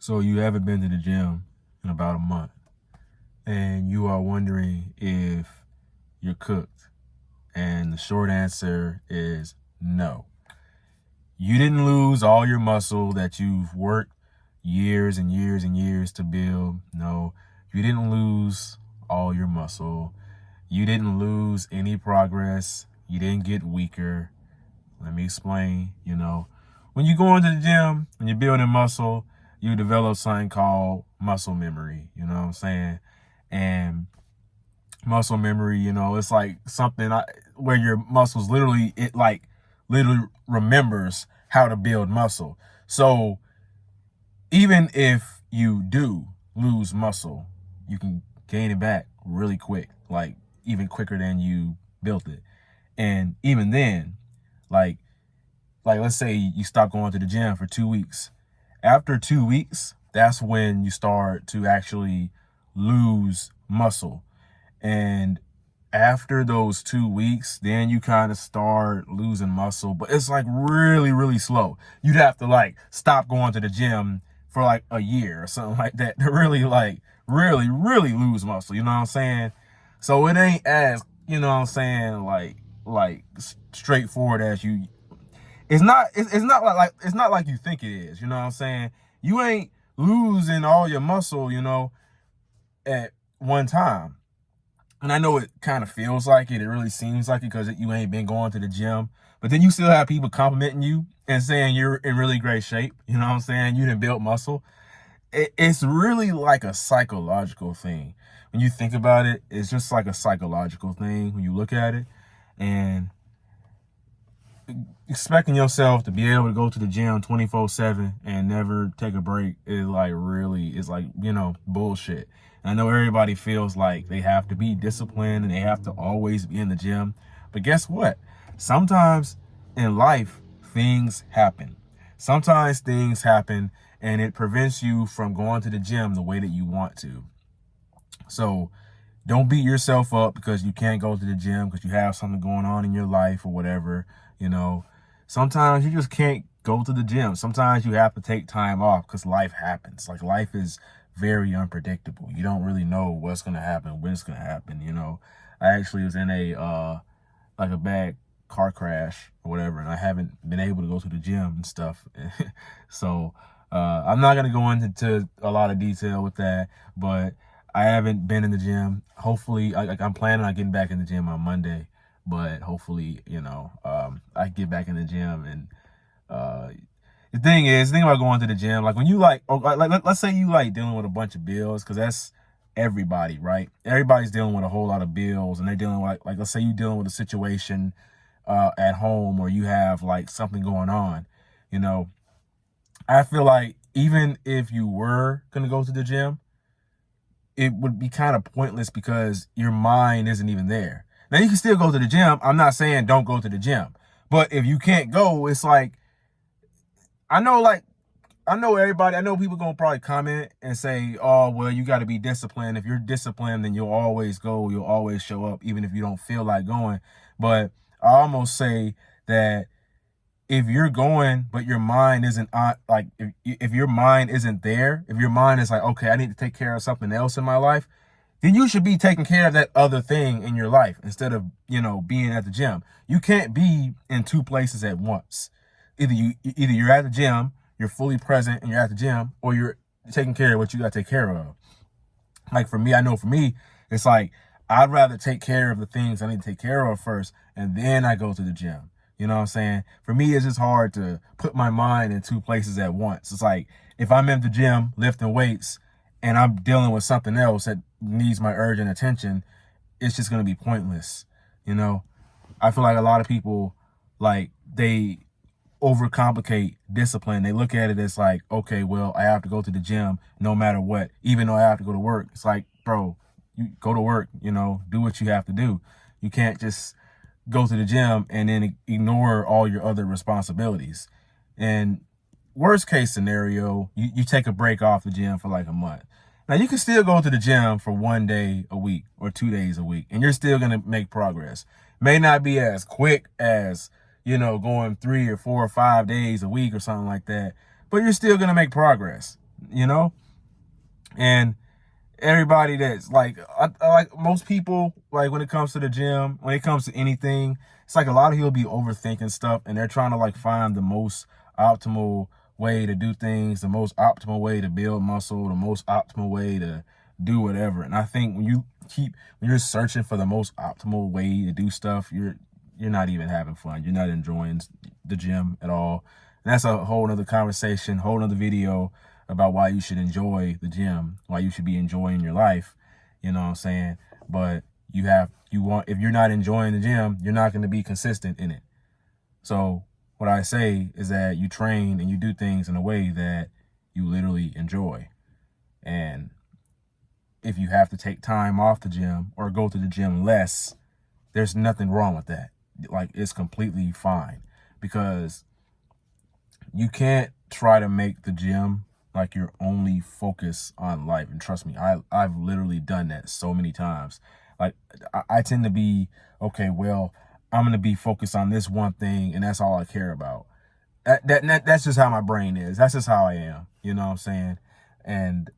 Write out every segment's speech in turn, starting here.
So you haven't been to the gym in about a month, and you are wondering if you're cooked. And the short answer is no. You didn't lose all your muscle that you've worked years and years and years to build. No, you didn't lose all your muscle. You didn't lose any progress. You didn't get weaker. Let me explain. When you go into the gym, when you're building muscle, you develop something called muscle memory. You know what I'm saying? And muscle memory, it's like something where your muscles literally remembers how to build muscle. So even if you do lose muscle, you can gain it back really quick, like even quicker than you built it. And even then, like let's say you stop going to the gym for 2 weeks. After 2 weeks, that's when you start to actually lose muscle. And after those 2 weeks, then you kind of start losing muscle, but it's like really, really slow. You'd have to like stop going to the gym for like a year or something like that to really really, really lose muscle. You know what I'm saying? So it ain't as, like straightforward as you. It's not like you think it is. You know what I'm saying? You ain't losing all your muscle, at one time. And I know it kind of feels like it. It really seems like it because you ain't been going to the gym. But then you still have people complimenting you and saying you're in really great shape. You know what I'm saying? You didn't build muscle. It's really like a psychological thing. When you think about it, it's just like a psychological thing when you look at it. And expecting yourself to be able to go to the gym 24/7 and never take a break is bullshit. And I know everybody feels like they have to be disciplined and they have to always be in the gym. But guess what? Sometimes in life, things happen. Sometimes things happen and it prevents you from going to the gym the way that you want to. So don't beat yourself up because you can't go to the gym because you have something going on in your life or whatever. Sometimes you just can't go to the gym. Sometimes you have to take time off because life happens. Like, life is very unpredictable. You don't really know what's going to happen, when it's going to happen. I actually was in a bad car crash or whatever, and I haven't been able to go to the gym and stuff. So I'm not going to go into a lot of detail with that, but I haven't been in the gym. Hopefully, I'm planning on getting back in the gym on Monday, but hopefully, I get back in the gym. And the thing about going to the gym, like when you let's say you like dealing with a bunch of bills, because that's everybody, right? Everybody's dealing with a whole lot of bills, and they're dealing with like let's say you're dealing with a situation at home, or you have like something going on. I feel like even if you were gonna go to the gym, it would be kind of pointless because your mind isn't even there. Now, you can still go to the gym. I'm not saying don't go to the gym. But if you can't go, it's like, I know everybody, I know people going to probably comment and say, oh, well, you got to be disciplined. If you're disciplined, then you'll always go. You'll always show up, even if you don't feel like going. But I almost say that if you're going, but your mind isn't like, if your mind isn't there, if your mind is like, okay, I need to take care of something else in my life, then you should be taking care of that other thing in your life instead of, being at the gym. You can't be in two places at once. Either you're at the gym, you're fully present and you're at the gym, or you're taking care of what you got to take care of. Like for me, I know for me, it's like, I'd rather take care of the things I need to take care of first, and then I go to the gym. You know what I'm saying? For me, it's just hard to put my mind in two places at once. It's like, if I'm in the gym lifting weights and I'm dealing with something else that needs my urgent attention, it's just going to be pointless. I feel like a lot of people, like, they overcomplicate discipline. They look at it as like, okay, well, I have to go to the gym no matter what, even though I have to go to work. It's like, bro, you go to work, do what you have to do. You can't just go to the gym and then ignore all your other responsibilities. And worst case scenario, you take a break off the gym for like a month. Now, you can still go to the gym for 1 day a week or 2 days a week, and you're still going to make progress. May not be as quick as, going 3 or 4 or 5 days a week or something like that, but you're still going to make progress. you know? And everybody that's like, like most people, like when it comes to the gym, when it comes to anything, it's like a lot of people be overthinking stuff, and they're trying to like find the most optimal way to do things, the most optimal way to build muscle, the most optimal way to do whatever. And I think when you're searching for the most optimal way to do stuff, you're not even having fun. You're not enjoying the gym at all. And that's a whole nother conversation, whole nother video about why you should enjoy the gym, why you should be enjoying your life. You know what I'm saying? But if you're not enjoying the gym, you're not going to be consistent in it. So what I say is that you train and you do things in a way that you literally enjoy. And if you have to take time off the gym or go to the gym less, there's nothing wrong with that. Like, it's completely fine, because you can't try to make the gym like your only focus on life. And trust me, I've literally done that so many times. Like, I tend to be, okay, well, I'm going to be focused on this one thing, and that's all I care about. That's just how my brain is. That's just how I am. You know what I'm saying? And,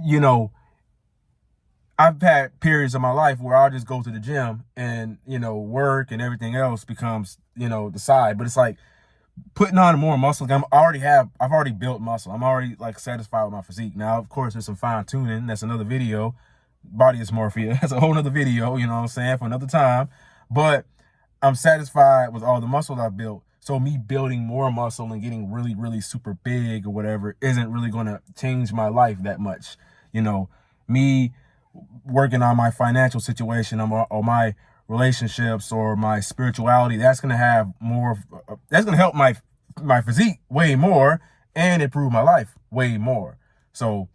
you know, I've had periods of my life where I'll just go to the gym and, work and everything else becomes, the side. But it's like putting on more muscle. I've already built muscle. I'm already like satisfied with my physique. Now, of course, there's some fine tuning. That's another video. Body dysmorphia. That's a whole nother video, you know what I'm saying, for another time. But I'm satisfied with all the muscle I've built. So me building more muscle and getting really, really super big or whatever isn't really going to change my life that much. Me working on my financial situation or my relationships or my spirituality, that's going to have more, that's going to help my physique way more and improve my life way more. So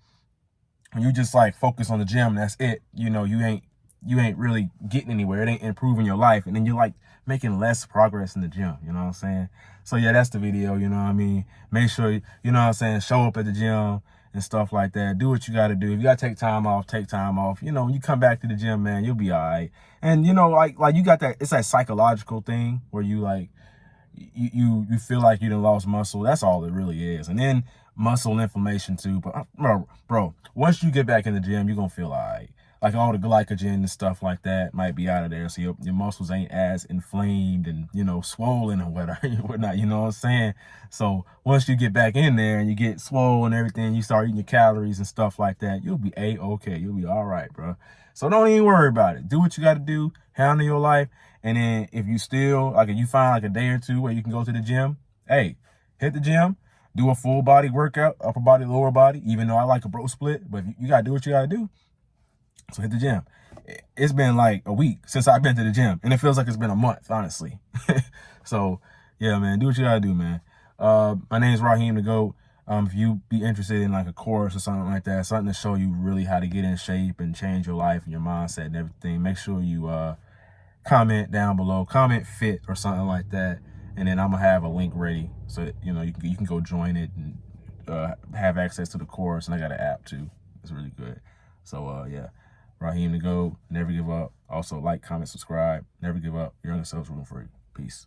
when you just like focus on the gym, that's it. You ain't really getting anywhere. It ain't improving your life. And then you're like making less progress in the gym. You know what I'm saying? So yeah, that's the video. You know what I mean? Make sure, you know what I'm saying, show up at the gym and stuff like that. Do what you got to do. If you got to take time off, take time off. When you come back to the gym, man, you'll be all right. And, like you got that, it's that psychological thing where you like, you feel like you done lost muscle. That's all it really is. And then muscle inflammation too. But bro, once you get back in the gym, you're going to feel all right. Like all the glycogen and stuff like that might be out of there. So your muscles ain't as inflamed and, swollen or whatnot, you know what I'm saying? So once you get back in there and you get swollen and everything, you start eating your calories and stuff like that, you'll be A-okay. You'll be all right, bro. So don't even worry about it. Do what you got to do. Handle your life. And then if you still, like, if you find like a day or two where you can go to the gym, hey, hit the gym, do a full body workout, upper body, lower body, even though I like a bro split, but you got to do what you got to do. So hit the gym. It's been like a week since I've been to the gym, and it feels like it's been a month, honestly. So yeah, man, do what you got to do, man. My name is Raheem the GOAT. If you be interested in like a course or something like that, something to show you really how to get in shape and change your life and your mindset and everything, make sure you comment down below, comment fit or something like that, and then I'm gonna have a link ready so that, you can go join it and have access to the course. And I got an app too. It's really good. So yeah, Raheem the GOAT. Never give up. Also like, comment, subscribe. Never give up. Your young self's rooting for you. Peace.